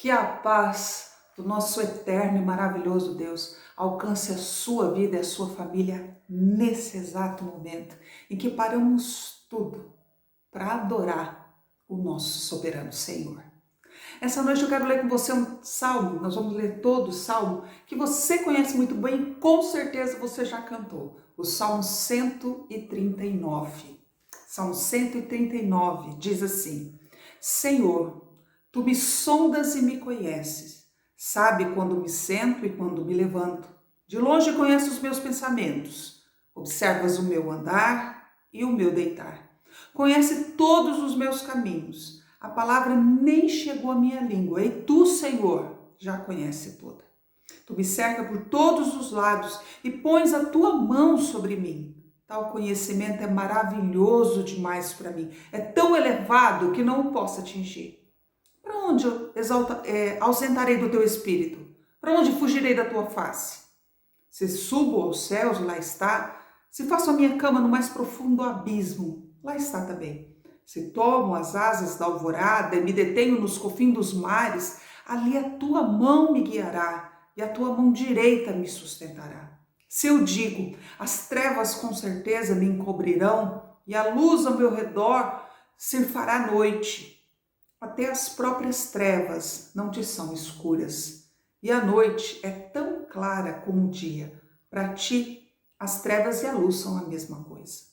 Que a paz do nosso eterno e maravilhoso Deus alcance a sua vida e a sua família nesse exato momento em que paramos tudo para adorar o nosso soberano Senhor. Essa noite eu quero ler com você um salmo, nós vamos ler todo o salmo que você conhece muito bem e com certeza você já cantou. O Salmo 139. Salmo 139 diz assim: Senhor, tu me sondas e me conheces, sabe quando me sento e quando me levanto. De longe conheces os meus pensamentos, observas o meu andar e o meu deitar. Conhece todos os meus caminhos, a palavra nem chegou à minha língua, e tu, Senhor, já conhece toda. Tu me cerca por todos os lados e pões a tua mão sobre mim. Tal conhecimento é maravilhoso demais para mim, é tão elevado que não o posso atingir. Para onde eu ausentarei do teu espírito? Para onde fugirei da tua face? Se subo aos céus, lá está. Se faço a minha cama no mais profundo abismo, lá está também. Se tomo as asas da alvorada e me detenho nos confins dos mares, ali a tua mão me guiará e a tua mão direita me sustentará. Se eu digo, as trevas com certeza me encobrirão e a luz ao meu redor se fará noite. Até as próprias trevas não te são escuras, e a noite é tão clara como o dia. Para ti, as trevas e a luz são a mesma coisa.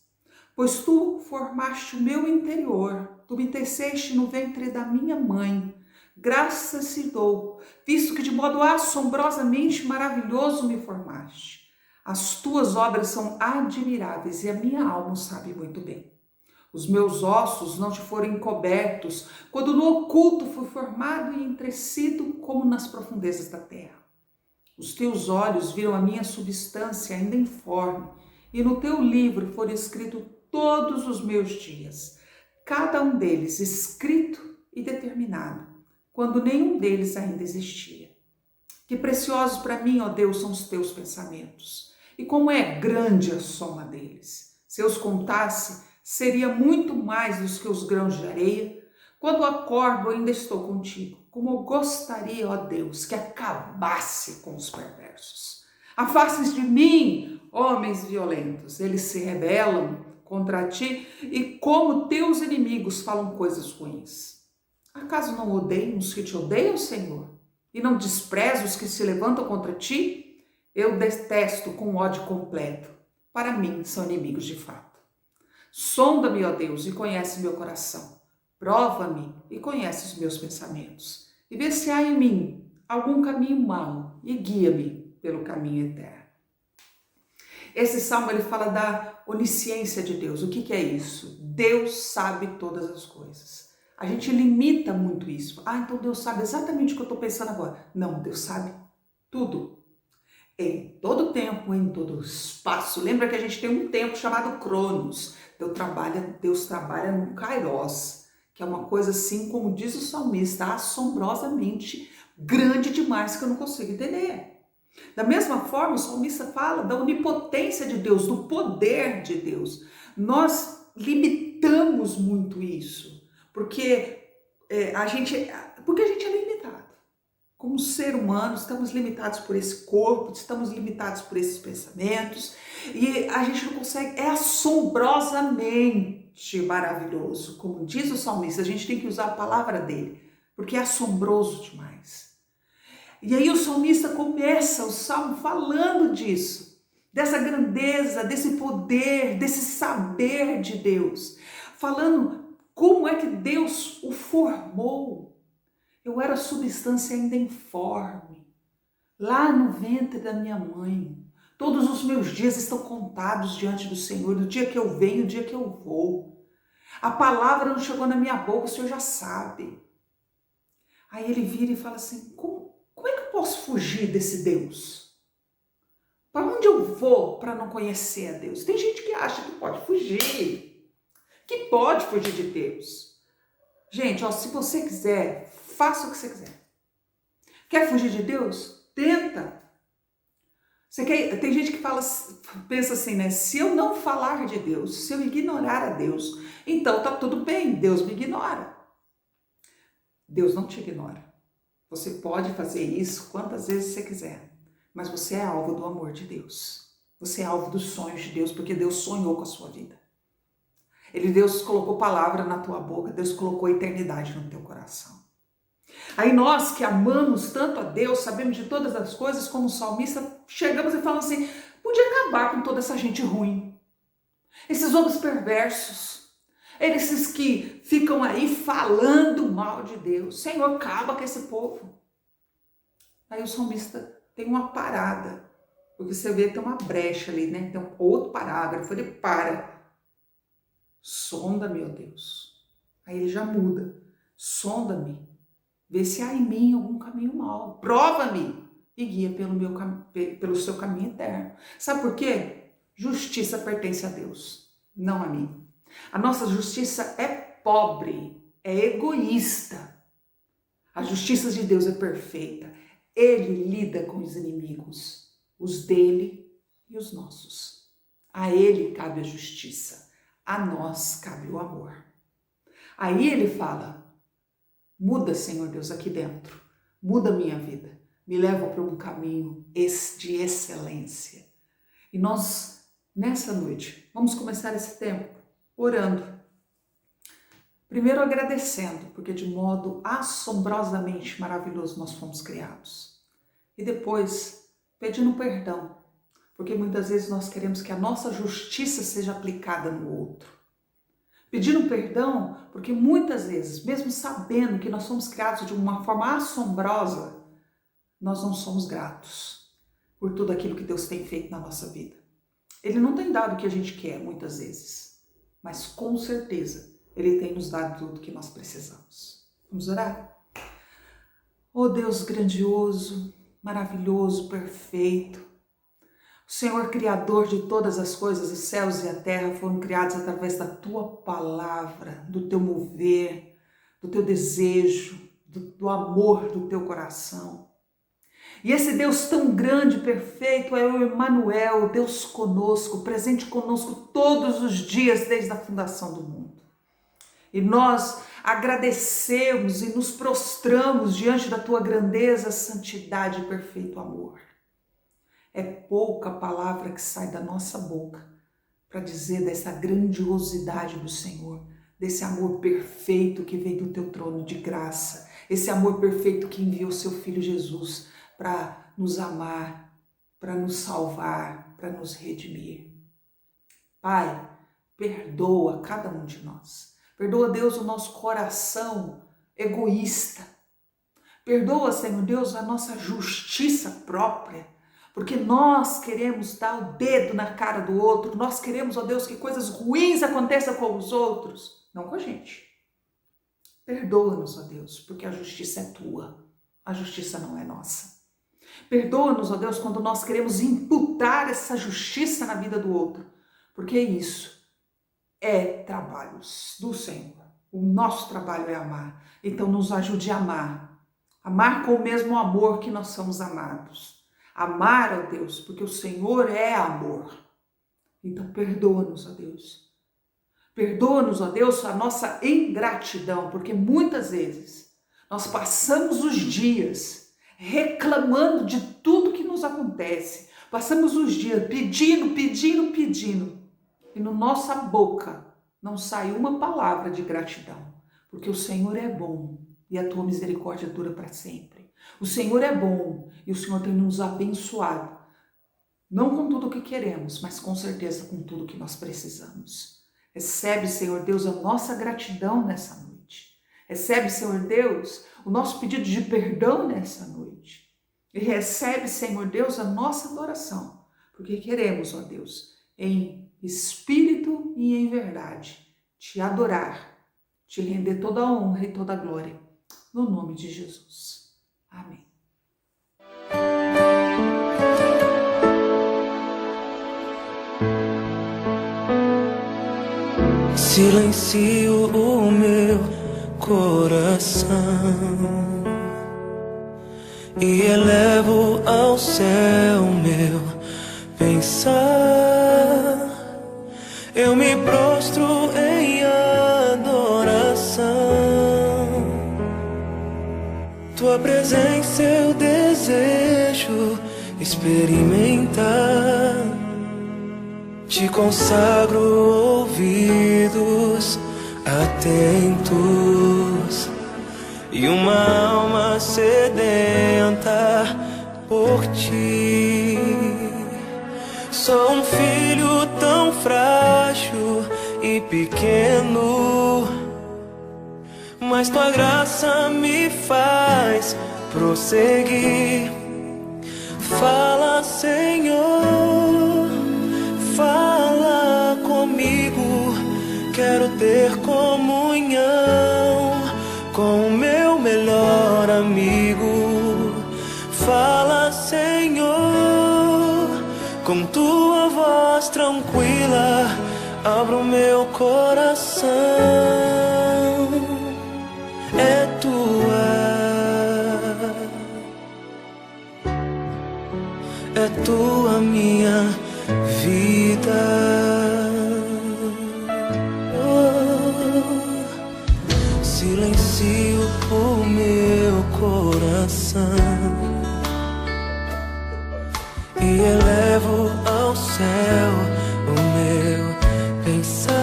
Pois tu formaste o meu interior, tu me teceste no ventre da minha mãe. Graças te dou, visto que de modo assombrosamente maravilhoso me formaste. As tuas obras são admiráveis e a minha alma sabe muito bem. Os meus ossos não te foram encobertos, quando no oculto fui formado e entrecido como nas profundezas da terra. Os teus olhos viram a minha substância ainda informe, e no teu livro foram escritos todos os meus dias, cada um deles escrito e determinado, quando nenhum deles ainda existia. Que preciosos para mim, ó Deus, são os teus pensamentos, e como é grande a soma deles. Se eu os contasse, seria muito mais do que os grãos de areia. Quando acordo, ainda estou contigo. Como eu gostaria, ó Deus, que acabasse com os perversos. Afaste de mim, homens violentos. Eles se rebelam contra ti e como teus inimigos falam coisas ruins. Acaso não odeiam os que te odeiam, Senhor? E não desprezo os que se levantam contra ti? Eu detesto com ódio completo. Para mim, são inimigos de fato. Sonda-me, ó Deus, e conhece meu coração. Prova-me e conhece os meus pensamentos. E vê se há em mim algum caminho mau e guia-me pelo caminho eterno. Esse salmo ele fala da onisciência de Deus. O que é isso? Deus sabe todas as coisas. A gente limita muito isso. Então Deus sabe exatamente o que eu estou pensando agora. Não, Deus sabe tudo. Em todo tempo, em todo espaço. Lembra que a gente tem um tempo chamado Cronos. Deus trabalha no Kairos, que é uma coisa assim, como diz o salmista, assombrosamente grande demais que eu não consigo entender. Da mesma forma, o salmista fala da onipotência de Deus, do poder de Deus. Nós limitamos muito isso, porque a gente é limitado. Como ser humano, estamos limitados por esse corpo, estamos limitados por esses pensamentos e a gente não consegue, é assombrosamente maravilhoso. Como diz o salmista, a gente tem que usar a palavra dele, porque é assombroso demais. E aí o salmista começa o salmo falando disso, dessa grandeza, desse poder, desse saber de Deus, falando como é que Deus o formou. Eu era substância ainda informe, lá no ventre da minha mãe. Todos os meus dias estão contados diante do Senhor, do dia que eu venho, do dia que eu vou. A palavra não chegou na minha boca, o Senhor já sabe. Aí ele vira e fala assim, como é que eu posso fugir desse Deus? Para onde eu vou para não conhecer a Deus? Tem gente que acha que pode fugir de Deus. Gente, se você quiser, faça o que você quiser. Quer fugir de Deus? Tenta. Tem gente que pensa assim, né? Se eu não falar de Deus, se eu ignorar a Deus, então tá tudo bem, Deus me ignora. Deus não te ignora. Você pode fazer isso quantas vezes você quiser, mas você é alvo do amor de Deus. Você é alvo dos sonhos de Deus, porque Deus sonhou com a sua vida. Deus colocou palavra na tua boca, Deus colocou eternidade no teu coração. Aí nós que amamos tanto a Deus, sabemos de todas as coisas, como o salmista, chegamos e falamos assim, podia acabar com toda essa gente ruim. Esses homens perversos, esses que ficam aí falando mal de Deus. Senhor, acaba com esse povo. Aí o salmista tem uma parada, porque você vê, tem uma brecha ali, né? Tem um outro parágrafo, ele para. Sonda-me, ó Deus. Aí ele já muda. Sonda-me. Vê se há em mim algum caminho mau. Prova-me e guia pelo seu caminho eterno. Sabe por quê? Justiça pertence a Deus, não a mim. A nossa justiça é pobre, é egoísta. A justiça de Deus é perfeita. Ele lida com os inimigos, os dele e os nossos. A ele cabe a justiça, a nós cabe o amor. Aí ele fala, muda, Senhor Deus, aqui dentro, muda a minha vida, me leva para um caminho de excelência. E nós, nessa noite, vamos começar esse tempo orando. Primeiro agradecendo, porque de modo assombrosamente maravilhoso nós fomos criados. E depois pedindo perdão, porque muitas vezes nós queremos que a nossa justiça seja aplicada no outro. Pedindo perdão, porque muitas vezes, mesmo sabendo que nós somos criados de uma forma assombrosa, nós não somos gratos por tudo aquilo que Deus tem feito na nossa vida. Ele não tem dado o que a gente quer muitas vezes, mas com certeza Ele tem nos dado tudo o que nós precisamos. Vamos orar? Oh Deus grandioso, maravilhoso, perfeito, o Senhor Criador de todas as coisas, os céus e a terra foram criados através da Tua palavra, do Teu mover, do Teu desejo, do amor do Teu coração. E esse Deus tão grande e perfeito é o Emmanuel, Deus conosco, presente conosco todos os dias desde a fundação do mundo. E nós agradecemos e nos prostramos diante da Tua grandeza, santidade e perfeito amor. É pouca palavra que sai da nossa boca para dizer dessa grandiosidade do Senhor, desse amor perfeito que vem do Teu trono de graça, esse amor perfeito que enviou Seu Filho Jesus para nos amar, para nos salvar, para nos redimir. Pai, perdoa cada um de nós. Perdoa, Deus, o nosso coração egoísta. Perdoa, Senhor Deus, a nossa justiça própria, porque nós queremos dar o dedo na cara do outro, nós queremos, ó Deus, que coisas ruins aconteçam com os outros, não com a gente. Perdoa-nos, ó Deus, porque a justiça é Tua, a justiça não é nossa. Perdoa-nos, ó Deus, quando nós queremos imputar essa justiça na vida do outro, porque isso é trabalho do Senhor. O nosso trabalho é amar, então nos ajude a amar. Amar com o mesmo amor que nós somos amados. Amar, ó Deus, porque o Senhor é amor. Então perdoa-nos, ó Deus. Perdoa-nos, ó Deus, a nossa ingratidão, porque muitas vezes nós passamos os dias reclamando de tudo que nos acontece. Passamos os dias pedindo, e na nossa boca não sai uma palavra de gratidão, porque o Senhor é bom e a Tua misericórdia dura para sempre. O Senhor é bom e o Senhor tem nos abençoado, não com tudo o que queremos, mas com certeza com tudo o que nós precisamos. Recebe, Senhor Deus, a nossa gratidão nessa noite. Recebe, Senhor Deus, o nosso pedido de perdão nessa noite. E recebe, Senhor Deus, a nossa adoração, porque queremos, ó Deus, em espírito e em verdade, Te adorar, Te render toda a honra e toda a glória, no nome de Jesus. Amém. Silencio o meu coração e elevo ao céu meu pensar. Eu me prostro em adoração Tua presença eu desejo experimentar. Te consagro ouvidos atentos e uma alma sedenta por ti. Sou um filho tão frágil e pequeno, mas tua graça me faz prosseguir. Fala, Senhor, fala comigo. Quero ter comunhão com o meu melhor amigo. Fala, Senhor, com tua voz tranquila, abra o meu coração. É tua minha vida. Silencio o meu coração e elevo ao céu o meu pensar.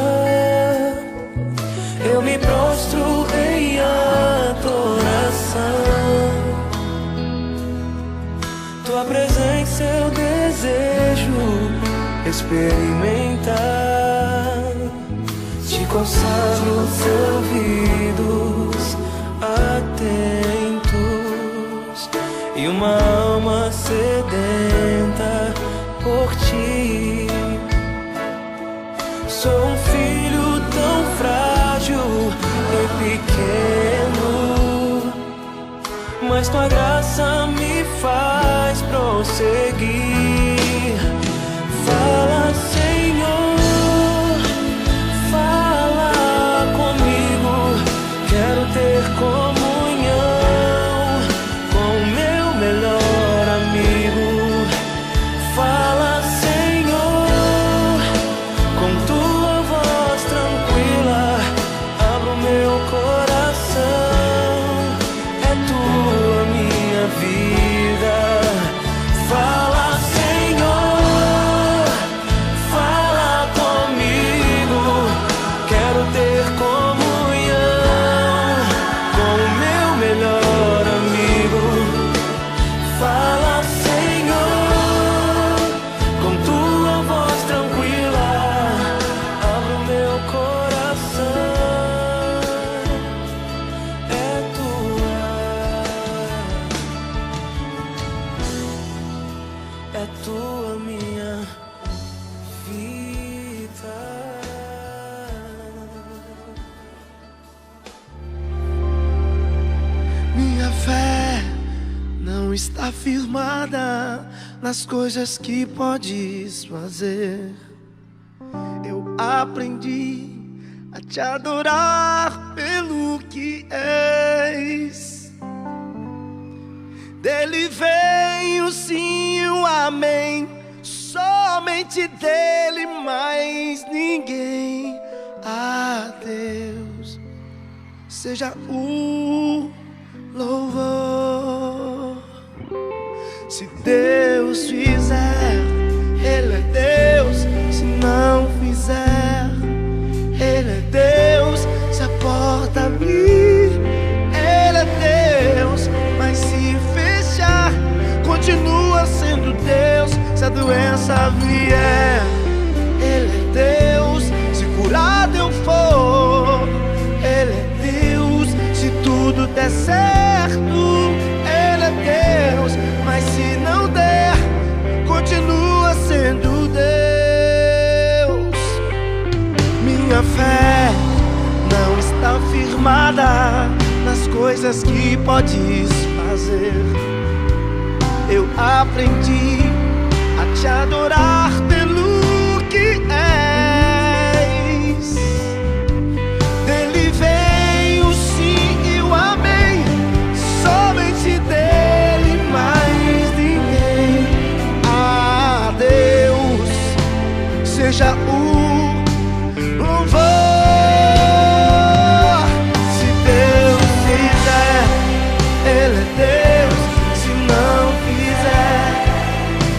Eu me prostro em adoração. Tua presença eu desejo experimentar. Te consagro os ouvidos atentos e uma alma sedenta por ti. Sou um filho tão frágil e pequeno, mas tua graça me faz prosseguir. Fala, Senhor, fala comigo. Quero ter comunhão com o meu melhor amigo. Fala, Senhor, com tua voz tranquila, abra o meu coração. É tua minha vida. Fala, Senhor, fala comigo. Quero ter comunhão com o meu melhor amigo. Fala, Senhor, com tua voz tranquila, abre o meu coração. É tua minha vida. Minha fé não está firmada nas coisas que podes fazer. Eu aprendi a te adorar pelo que és. Dele vem o sim e o amém, somente dele, mais ninguém. A Deus seja o louvor. Se Deus fizer, Ele é Deus. Se não fizer, Ele é Deus. Se a porta abrir, Ele é Deus. Mas se fechar, continua sendo Deus. Se a doença vier, Ele é Deus. Se curado eu for, Ele é Deus. Se tudo der certo, Ele é Deus. Mas se não der, continua sendo Deus. Minha fé não está firmada nas coisas que podes fazer. Eu aprendi a te adorar pelo que és. Dele vem o sim e o amém, somente dele, mais ninguém. A Deus seja o louvor. Se Deus fizer, Ele é Deus se não fizer.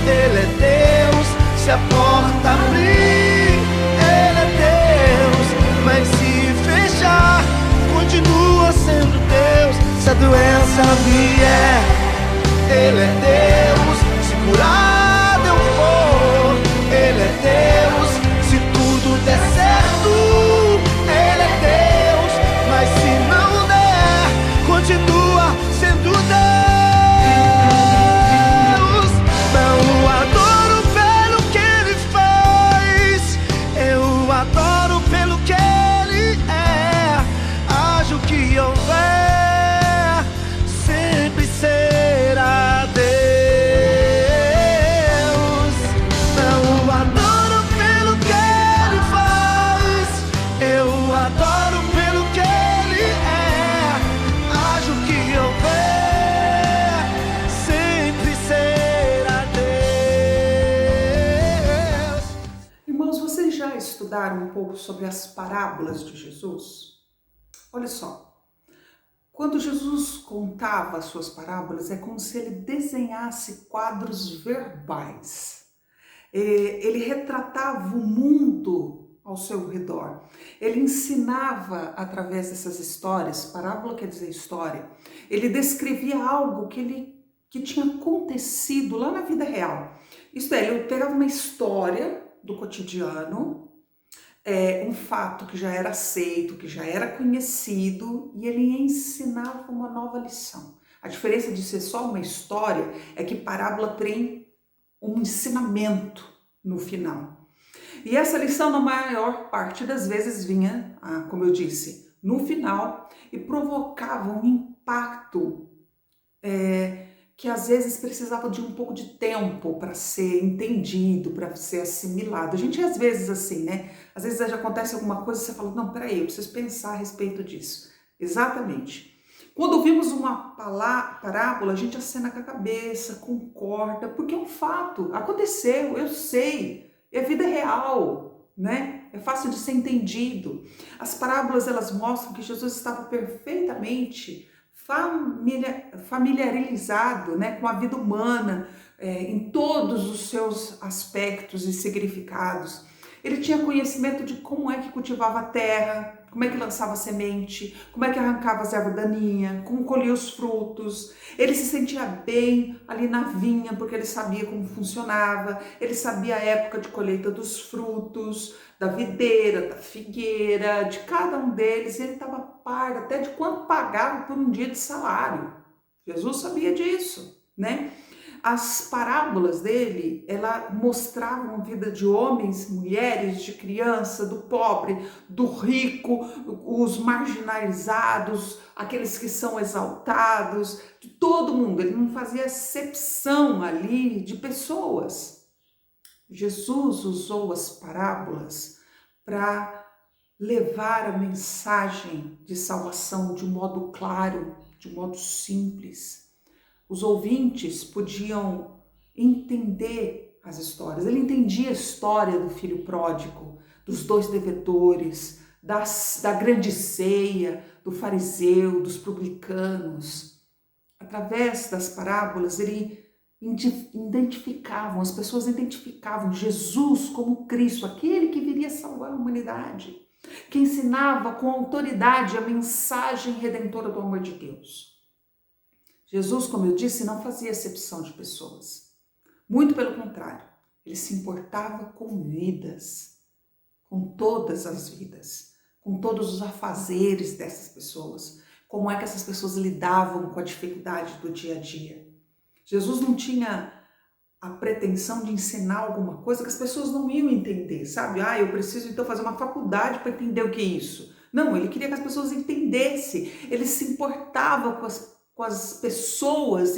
Ele é Deus se a porta abrir. Ele é Deus, mas se fechar, continua sendo Deus. Se a doença vier, Ele é Deus. Se curar eu for, Ele é Deus. Se tudo der certo, Ele é Deus. Mas se não der, continua sendo Deus. Não o adoro pelo que Ele faz, eu o adoro pelo que Ele é. Haja o que houver, sempre será Deus. Não o adoro pelo que Ele faz, eu o adoro pelo que Ele é. Haja o que houver, sempre será Deus. Irmãos, vocês já estudaram um pouco sobre as parábolas de Jesus? Olha só, quando Jesus contava as suas parábolas, é como se ele desenhasse quadros verbais. Ele retratava o mundo ao seu redor. Ele ensinava através dessas histórias, parábola quer dizer história. Ele descrevia algo que tinha acontecido lá na vida real. Isto é, ele pegava uma história do cotidiano, um fato que já era aceito, que já era conhecido, e ele ensinava uma nova lição. A diferença de ser só uma história é que parábola tem um ensinamento no final. E essa lição, na maior parte das vezes, vinha, como eu disse, no final e provocava um impacto que às vezes precisava de um pouco de tempo para ser entendido, para ser assimilado. A gente às vezes assim, né? Às vezes já acontece alguma coisa e você fala, não, peraí, eu preciso pensar a respeito disso. Exatamente. Quando ouvimos uma parábola, a gente acena com a cabeça, concorda, porque é um fato, aconteceu, eu sei, é vida real, né? É fácil de ser entendido. As parábolas, elas mostram que Jesus estava perfeitamente familiarizado, né, com a vida humana, em todos os seus aspectos e significados. Ele tinha conhecimento de como é que cultivava a terra, como é que lançava semente, como é que arrancava as ervas daninhas, como colhia os frutos. Ele se sentia bem ali na vinha, porque ele sabia como funcionava, ele sabia a época de colheita dos frutos, da videira, da figueira, de cada um deles. Ele estava a par até de quanto pagava por um dia de salário. Jesus sabia disso, né? As parábolas dele, ela mostravam a vida de homens, mulheres, de criança, do pobre, do rico, os marginalizados, aqueles que são exaltados, de todo mundo. Ele não fazia acepção ali de pessoas. Jesus usou as parábolas para levar a mensagem de salvação de um modo claro, de um modo simples. Os ouvintes podiam entender as histórias. Ele entendia a história do filho pródigo, dos dois devedores, da grande ceia, do fariseu, dos publicanos. Através das parábolas, as pessoas identificavam Jesus como Cristo, aquele que viria salvar a humanidade, que ensinava com autoridade a mensagem redentora do amor de Deus. Jesus, como eu disse, não fazia acepção de pessoas. Muito pelo contrário, ele se importava com vidas, com todas as vidas, com todos os afazeres dessas pessoas, como é que essas pessoas lidavam com a dificuldade do dia a dia. Jesus não tinha a pretensão de ensinar alguma coisa que as pessoas não iam entender, sabe? Eu preciso então fazer uma faculdade para entender o que é isso. Não, ele queria que as pessoas entendessem, ele se importava com as pessoas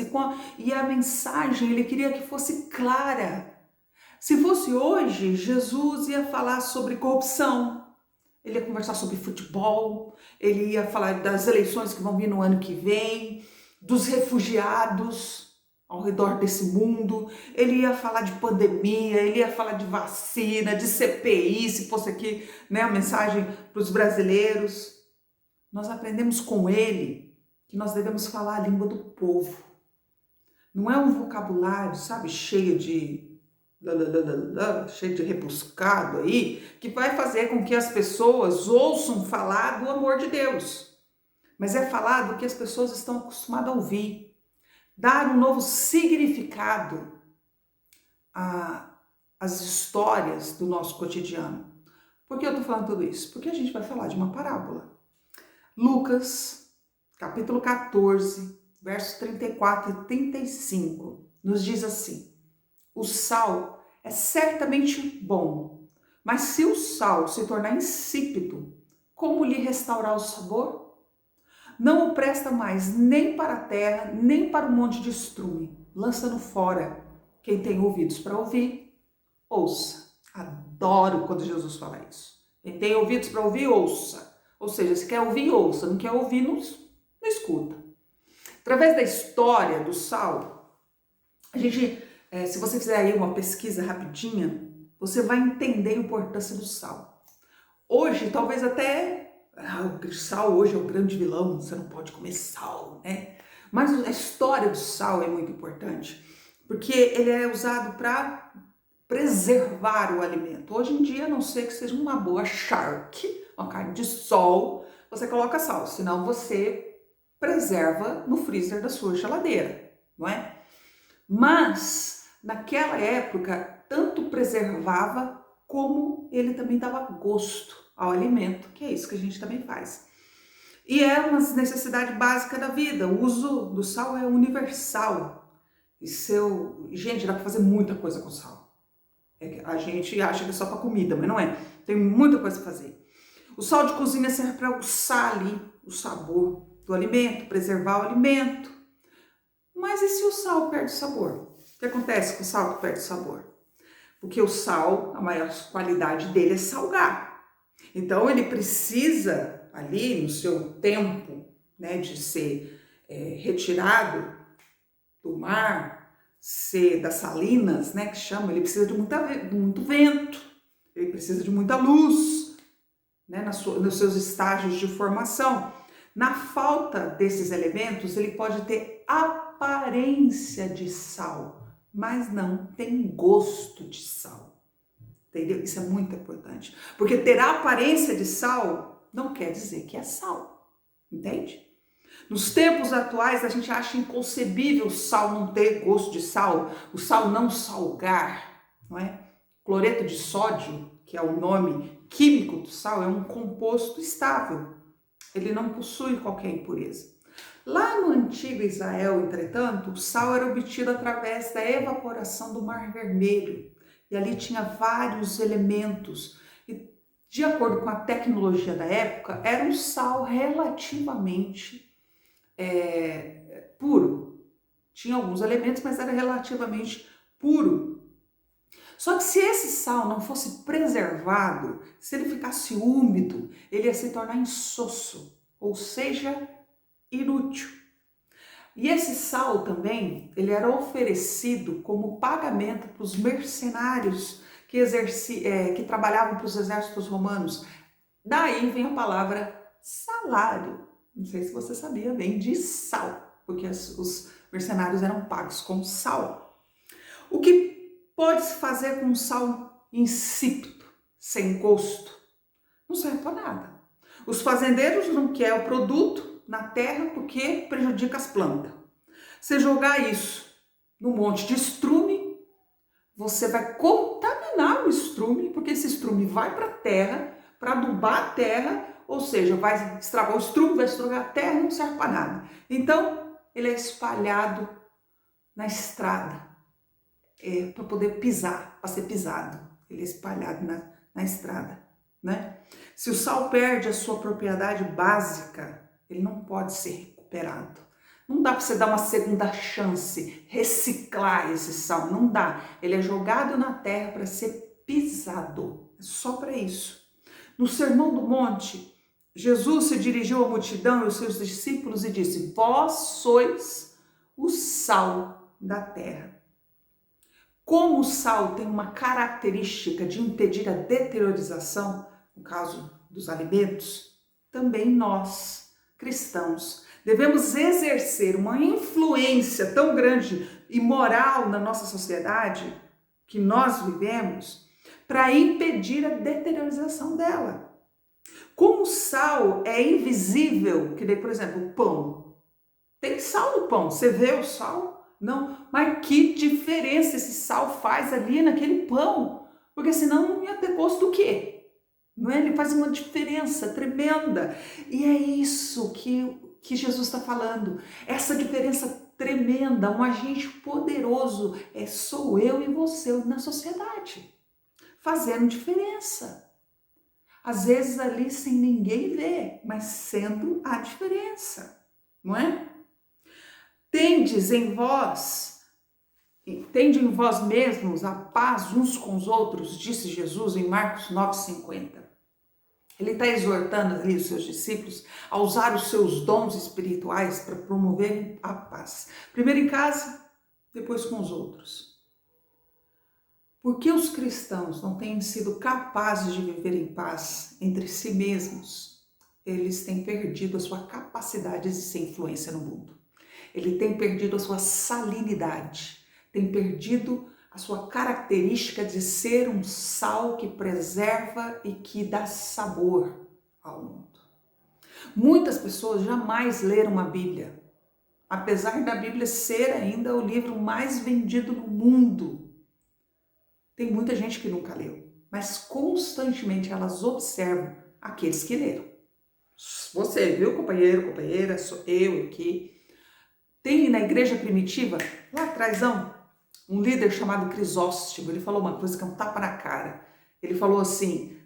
e a mensagem, ele queria que fosse clara. Se fosse hoje, Jesus ia falar sobre corrupção, ele ia conversar sobre futebol, ele ia falar das eleições que vão vir no ano que vem, dos refugiados ao redor desse mundo, ele ia falar de pandemia, ele ia falar de vacina, de CPI, se fosse aqui, né, a mensagem para os brasileiros. Nós aprendemos com ele que nós devemos falar a língua do povo. Não é um vocabulário, sabe, cheio de rebuscado aí, que vai fazer com que as pessoas ouçam falar do amor de Deus. Mas é falar do que as pessoas estão acostumadas a ouvir. Dar um novo significado às histórias do nosso cotidiano. Por que eu estou falando tudo isso? Porque a gente vai falar de uma parábola. Lucas, capítulo 14, versos 34 e 35, nos diz assim: o sal é certamente bom, mas se o sal se tornar insípido, como lhe restaurar o sabor? Não o presta mais nem para a terra, nem para o monte de estrume, lança-no fora. Quem tem ouvidos para ouvir, ouça. Adoro quando Jesus fala isso. Quem tem ouvidos para ouvir, ouça. Ou seja, se quer ouvir, ouça. Não quer ouvir, não escuta. Através da história do sal, a gente, se você fizer aí uma pesquisa rapidinha, você vai entender a importância do sal. Hoje, talvez até o sal hoje é o grande vilão, você não pode comer sal, né? Mas a história do sal é muito importante, porque ele é usado para preservar o alimento. Hoje em dia, a não ser que seja uma boa charque, uma carne de sol, você coloca sal, senão você preserva no freezer da sua geladeira, não é? Mas, naquela época, tanto preservava como ele também dava gosto ao alimento, que é isso que a gente também faz. E é uma necessidade básica da vida. O uso do sal é universal. Gente, dá para fazer muita coisa com sal. A gente acha que é só para comida, mas não é. Tem muita coisa para fazer. O sal de cozinha serve para aguçar ali o sabor do alimento, preservar o alimento. Mas e se o sal perde o sabor? O que acontece com o sal que perde o sabor? Porque o sal, a maior qualidade dele é salgar. Então ele precisa ali no seu tempo, né, de ser retirado do mar, ser das salinas, né, que chama, ele precisa de muito vento, ele precisa de muita luz, né, nos seus estágios de formação. Na falta desses elementos, ele pode ter aparência de sal, mas não tem gosto de sal. Entendeu? Isso é muito importante. Porque ter a aparência de sal não quer dizer que é sal. Entende? Nos tempos atuais, a gente acha inconcebível o sal não ter gosto de sal, o sal não salgar, não é? Cloreto de sódio, que é o nome químico do sal, é um composto estável. Ele não possui qualquer impureza. Lá no antigo Israel, entretanto, o sal era obtido através da evaporação do Mar Vermelho. E ali tinha vários elementos. E, de acordo com a tecnologia da época, era um sal relativamente puro. Tinha alguns elementos, mas era relativamente puro. Só que se esse sal não fosse preservado, se ele ficasse úmido, ele ia se tornar insosso, ou seja, inútil. E esse sal também, ele era oferecido como pagamento para os mercenários que trabalhavam para os exércitos romanos. Daí vem a palavra salário. Não sei se você sabia, vem de sal, porque os mercenários eram pagos com sal. O que pode se fazer com um sal insípido, sem gosto? Não serve para nada. Os fazendeiros não querem o produto na terra porque prejudica as plantas. Você jogar isso num monte de estrume, você vai contaminar o estrume, porque esse estrume vai para a terra, para adubar a terra, ou seja, vai estragar o estrume, vai estragar a terra, não serve para nada. Então, ele é espalhado na estrada, para poder pisar, para ser pisado. Ele é espalhado na estrada, né? Se o sal perde a sua propriedade básica, ele não pode ser recuperado. Não dá para você dar uma segunda chance, reciclar esse sal, não dá. Ele é jogado na terra para ser pisado, é só para isso. No Sermão do Monte, Jesus se dirigiu à multidão e aos seus discípulos e disse: vós sois o sal da terra. Como o sal tem uma característica de impedir a deteriorização, no caso dos alimentos, também nós, cristãos, Devemos exercer uma influência tão grande e moral na nossa sociedade que nós vivemos para impedir a deteriorização dela. Como o sal é invisível, que daí, por exemplo, o pão. Tem sal no pão, você vê o sal? Não, mas que diferença esse sal faz ali naquele pão? Porque senão não ia ter gosto do quê? Não é? Ele faz uma diferença tremenda. E é isso que Jesus está falando. Essa diferença tremenda, um agente poderoso, sou eu e você na sociedade, fazendo diferença. Às vezes ali sem ninguém ver, mas sendo a diferença, não é? Tende em vós mesmos a paz uns com os outros, disse Jesus em Marcos 9,50. Ele está exortando ali os seus discípulos a usar os seus dons espirituais para promoverem a paz. Primeiro em casa, depois com os outros. Porque os cristãos não têm sido capazes de viver em paz entre si mesmos, eles têm perdido a sua capacidade de ser influência no mundo. Ele tem perdido a sua salinidade, tem perdido a sua característica de ser um sal que preserva e que dá sabor ao mundo. Muitas pessoas jamais leram a Bíblia, apesar da Bíblia ser ainda o livro mais vendido no mundo. Tem muita gente que nunca leu, mas constantemente elas observam aqueles que leram. Você, viu, companheiro, companheira, sou eu aqui. Tem na igreja primitiva, lá atrás, um líder chamado Crisóstomo. Ele falou uma coisa que é um tapa na cara. Ele falou assim,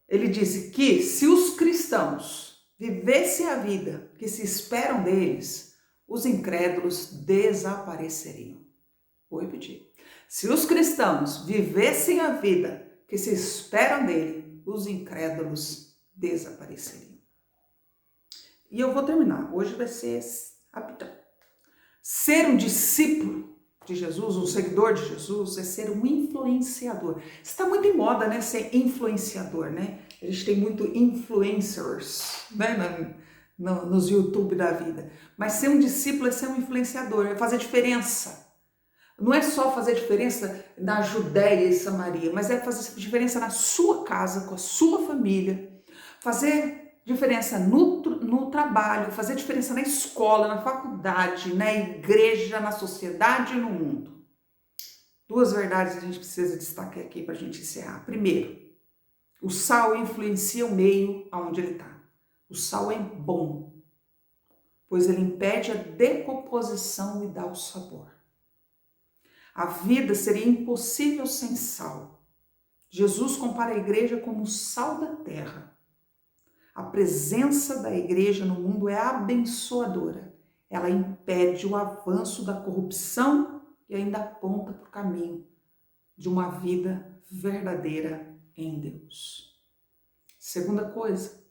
ele disse que se os cristãos vivessem a vida que se esperam deles, os incrédulos desapareceriam. Vou repetir. Se os cristãos vivessem a vida que se esperam dele, os incrédulos desapareceriam. E eu vou terminar. Hoje vai ser rapidão. Ser um discípulo de Jesus, um seguidor de Jesus, é ser um influenciador. Está muito em moda, né? Ser influenciador, né? A gente tem muito influencers, né? Nos YouTube da vida. Mas ser um discípulo é ser um influenciador, é fazer diferença. Não é só fazer diferença na Judéia e Samaria, mas é fazer diferença na sua casa, com a sua família, fazer diferença no trabalho, fazer diferença na escola, na faculdade, na igreja, na sociedade e no mundo. Duas verdades a gente precisa destacar aqui para a gente encerrar. Primeiro, o sal influencia o meio aonde ele está. O sal é bom, pois ele impede a decomposição e dá o sabor. A vida seria impossível sem sal. Jesus compara a igreja como o sal da terra. A presença da igreja no mundo é abençoadora. Ela impede o avanço da corrupção e ainda aponta para o caminho de uma vida verdadeira em Deus. Segunda coisa,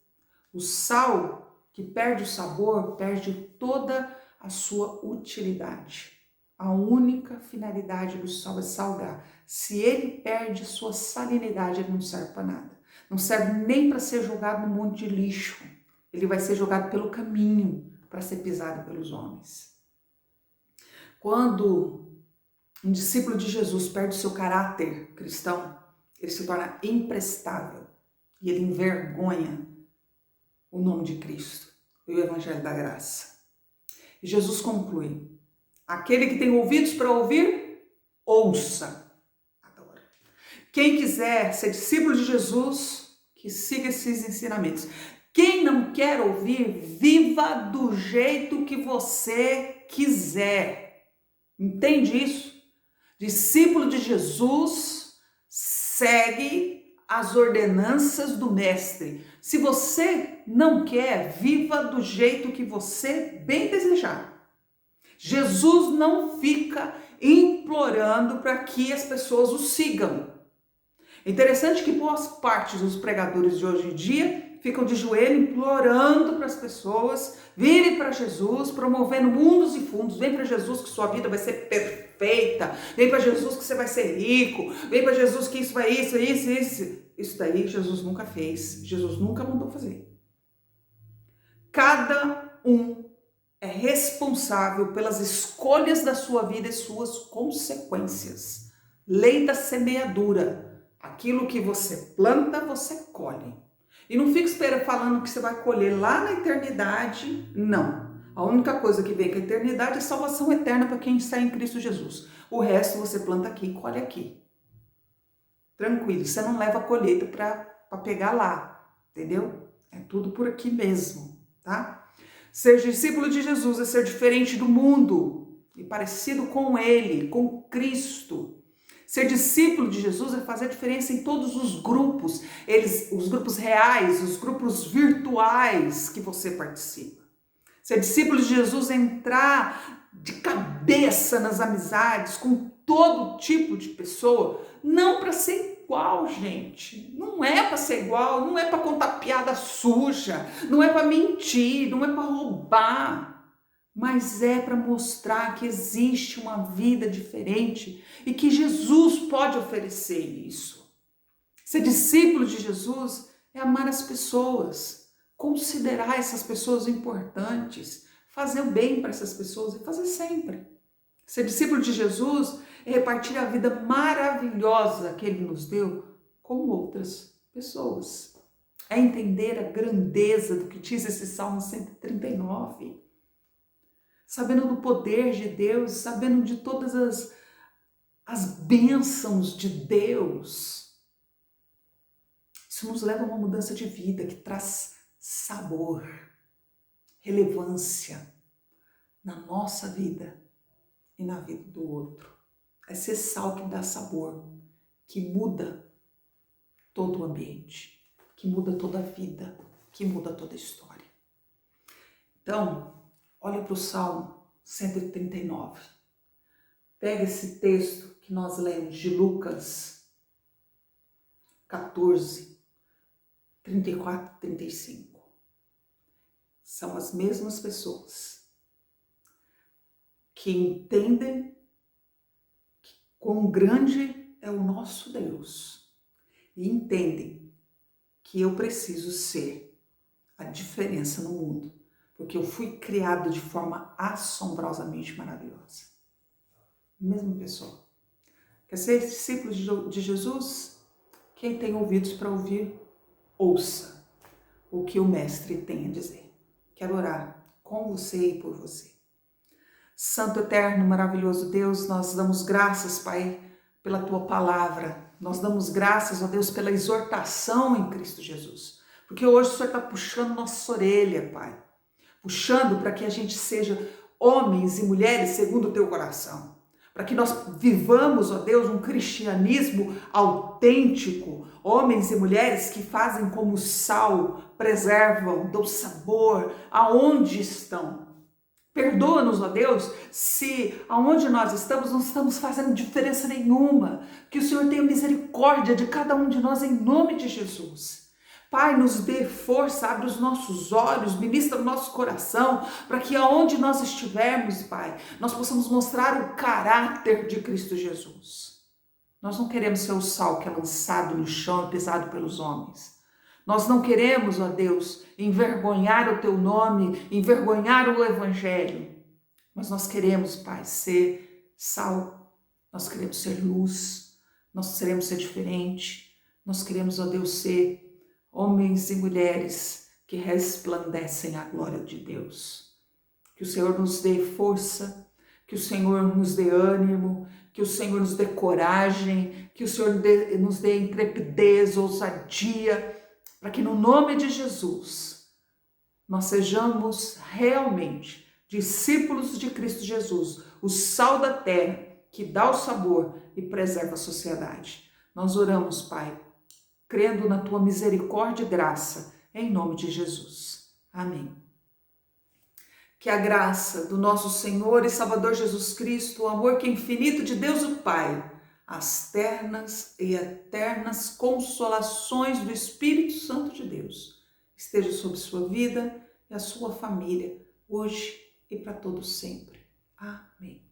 o sal que perde o sabor perde toda a sua utilidade. A única finalidade do sal é salgar. Se ele perde sua salinidade, ele não serve para nada. Não serve nem para ser jogado num monte de lixo. Ele vai ser jogado pelo caminho para ser pisado pelos homens. Quando um discípulo de Jesus perde o seu caráter cristão, ele se torna imprestável e ele envergonha o nome de Cristo e o Evangelho da Graça. E Jesus conclui: aquele que tem ouvidos para ouvir, ouça. Adoro. Quem quiser ser discípulo de Jesus, que siga esses ensinamentos. Quem não quer ouvir, viva do jeito que você quiser. Entende isso? Discípulo de Jesus segue as ordenanças do mestre. Se você não quer, viva do jeito que você bem desejar. Jesus não fica implorando para que as pessoas o sigam. É interessante que boas partes dos pregadores de hoje em dia ficam de joelho implorando para as pessoas virem para Jesus, promovendo mundos e fundos. Vem para Jesus que sua vida vai ser perfeita. Vem para Jesus que você vai ser rico. Vem para Jesus que isso vai isso. Isso daí Jesus nunca fez. Jesus nunca mandou fazer. Cada um é responsável pelas escolhas da sua vida e suas consequências. Lei da semeadura. Aquilo que você planta, você colhe. E não fica falando que você vai colher lá na eternidade, não. A única coisa que vem com a eternidade é salvação eterna para quem está em Cristo Jesus. O resto você planta aqui e colhe aqui. Tranquilo, você não leva a colheita para pegar lá, entendeu? É tudo por aqui mesmo, tá? Ser discípulo de Jesus é ser diferente do mundo e parecido com Ele, com Cristo. Ser discípulo de Jesus é fazer diferença em todos os grupos, os grupos reais, os grupos virtuais que você participa. Ser discípulo de Jesus é entrar de cabeça nas amizades com todo tipo de pessoa, não para ser igual, gente. Não é para ser igual, não é para contar piada suja, não é para mentir, não é para roubar, mas é para mostrar que existe uma vida diferente e que Jesus pode oferecer isso. Ser discípulo de Jesus é amar as pessoas, considerar essas pessoas importantes, fazer o bem para essas pessoas e fazer sempre. Ser discípulo de Jesus é repartir a vida maravilhosa que Ele nos deu com outras pessoas. É entender a grandeza do que diz esse Salmo 139. Sabendo do poder de Deus, sabendo de todas as bênçãos de Deus. Isso nos leva a uma mudança de vida que traz sabor, relevância na nossa vida e na vida do outro. É ser sal que dá sabor, que muda todo o ambiente, que muda toda a vida, que muda toda a história. Então, olha para o Salmo 139. Pega esse texto que nós lemos de Lucas 14, 34 e 35. São as mesmas pessoas que entendem quão grande é o nosso Deus e entendem que eu preciso ser a diferença no mundo, porque eu fui criado de forma assombrosamente maravilhosa. Mesma pessoa. Quer ser discípulo de Jesus? Quem tem ouvidos para ouvir, ouça o que o Mestre tem a dizer. Quero orar com você e por você. Santo, eterno, maravilhoso Deus, nós damos graças, Pai, pela Tua palavra. Nós damos graças, ó Deus, pela exortação em Cristo Jesus. Porque hoje o Senhor está puxando nossa orelha, Pai. Puxando para que a gente seja homens e mulheres segundo o Teu coração. Para que nós vivamos, ó Deus, um cristianismo autêntico. Homens e mulheres que fazem como sal, preservam, dão sabor aonde estão. Perdoa-nos, ó Deus, se aonde nós estamos não estamos fazendo diferença nenhuma. Que o Senhor tenha misericórdia de cada um de nós em nome de Jesus. Pai, nos dê força, abre os nossos olhos, ministra o nosso coração, para que aonde nós estivermos, Pai, nós possamos mostrar o caráter de Cristo Jesus. Nós não queremos ser o sal que é lançado no chão e pisado pelos homens. Nós não queremos, ó Deus, envergonhar o Teu nome, envergonhar o Evangelho. Mas nós queremos, Pai, ser sal, nós queremos ser luz, nós queremos ser diferente, nós queremos, ó Deus, ser homens e mulheres que resplandecem a glória de Deus. Que o Senhor nos dê força, que o Senhor nos dê ânimo, que o Senhor nos dê coragem, que o Senhor nos dê intrepidez, ousadia, para que no nome de Jesus nós sejamos realmente discípulos de Cristo Jesus, o sal da terra que dá o sabor e preserva a sociedade. Nós oramos, Pai, crendo na Tua misericórdia e graça, em nome de Jesus. Amém. Que a graça do nosso Senhor e Salvador Jesus Cristo, o amor que é infinito de Deus o Pai, as ternas e eternas consolações do Espírito Santo de Deus esteja sobre sua vida e a sua família, hoje e para todo sempre. Amém.